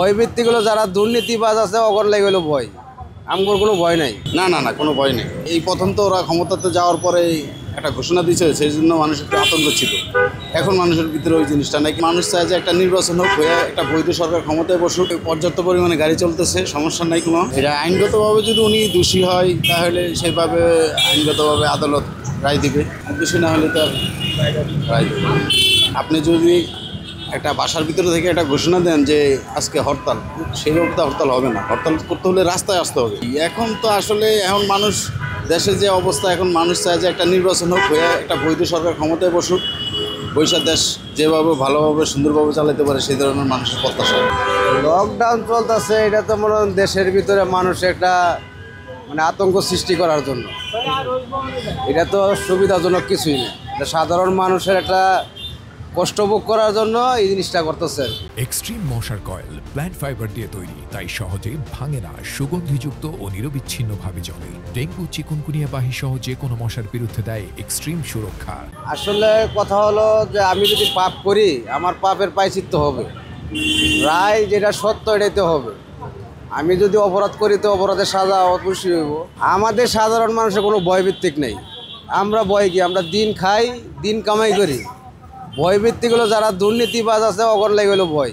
ভয়ভিত্তিগুলো যারা দুর্নীতিবাজ আছে অগর লাগে হলো ভয়, আমগর কোনো ভয় নাই। না না না কোনো ভয় নেই। এই প্রথম তো ওরা ক্ষমতাতে যাওয়ার পরে একটা ঘোষণা দিয়েছে, সেই জন্য মানুষ একটু আতঙ্ক ছিল। এখন মানুষের ভিতরে ওই জিনিসটা নাই। মানুষ চায় যে একটা নির্বাচন হোক, হয়ে একটা বৈধ সরকার ক্ষমতায় বসুক, পর্যাপ্ত পরিমাণে গাড়ি চলতেছে, সমস্যা নাই কোনো। এটা আইনগতভাবে যদি উনি দোষী হয় তাহলে সেভাবে আইনগতভাবে আদালত রায় দিবে, দোষী না হলে তার রায় দেবে। আপনি যদি একটা বাসার ভিতরে থেকে একটা ঘোষণা দেন যে আজকে হরতাল, সেইভাবে তো হরতাল হবে না। হরতাল করতে হলে রাস্তায় আসতে হবে। এখন তো আসলে এখন মানুষ, দেশের যে অবস্থা, এখন মানুষ চায় যে একটা নির্বাচন হোক, হয়ে একটা বৈধ সরকার ক্ষমতায় বসুক, বৈশাখ দেশ যেভাবে ভালোভাবে সুন্দরভাবে চালাতে পারে সেই ধরনের মানুষের প্রত্যাশা। লকডাউন চলতেছে, এটা তো মনে হয় দেশের ভিতরে মানুষ একটা আতঙ্ক সৃষ্টি করার জন্য। এটা তো সুবিধাজনক কিছুই না, এটা সাধারণ মানুষের একটা কষ্ট ভোগ করার জন্য এই জিনিসটা করতেছে। এক্সট্রিম মশার কয়েল প্ল্যান্ট ফাইবার দিয়ে তৈরি, তাই সহজে ভাঙে না, সুগন্ধিযুক্ত ও নিরবিচ্ছিন্নভাবে জ্বলে। ডেঙ্গু, চিকুনগুনিয়া বাহি সহ যে কোনো মশার বিরুদ্ধে দেয় এক্সট্রিম সুরক্ষা। আসলে কথা হলো যে আমি যদি পাপ করি, আমার পাপের প্রায়শ্চিত্ত হবে, রায় যেটা সত্য এটাই তো হবে। আমি যদি অপরাধ করি তো অপরাধের সাজা অবশ্যই হইব। আমাদের সাধারণ মানুষের কোনো ভয়ভিত্তিক নেই। আমরা ভয় কি, আমরা দিন খাই, দিন কামাই করি। ভয়ভিত্তিগুলো যারা দুর্নীতিবাজ আছে অগর লাগে হলো ভয়,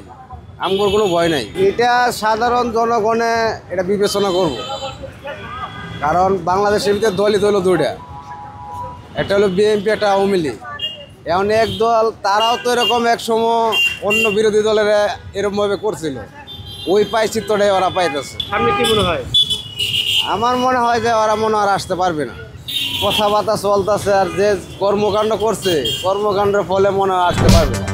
আমগর কোনো ভয় নাই। এটা সাধারণ জনগণে এটা বিবেচনা করব, কারণ বাংলাদেশের ভিতরে দলই হলো দুইটা, একটা হলো বিএনপি, একটা আওয়ামী লীগ। এখন এক দল, তারাও তো এরকম এক সময় অন্য বিরোধী দলের এরকমভাবে করছিল, ওই পাইচিত্রটাই ওরা পাইতেছে। আপনি কি মনে হয়? আমার মনে হয় যে ওরা মনে আর আসতে পারবে না। কথাবার্তা চলতেছে, আর যে কর্মকাণ্ড করছে, কর্মকাণ্ডের ফলে মনে হয় আসতে পারবে না।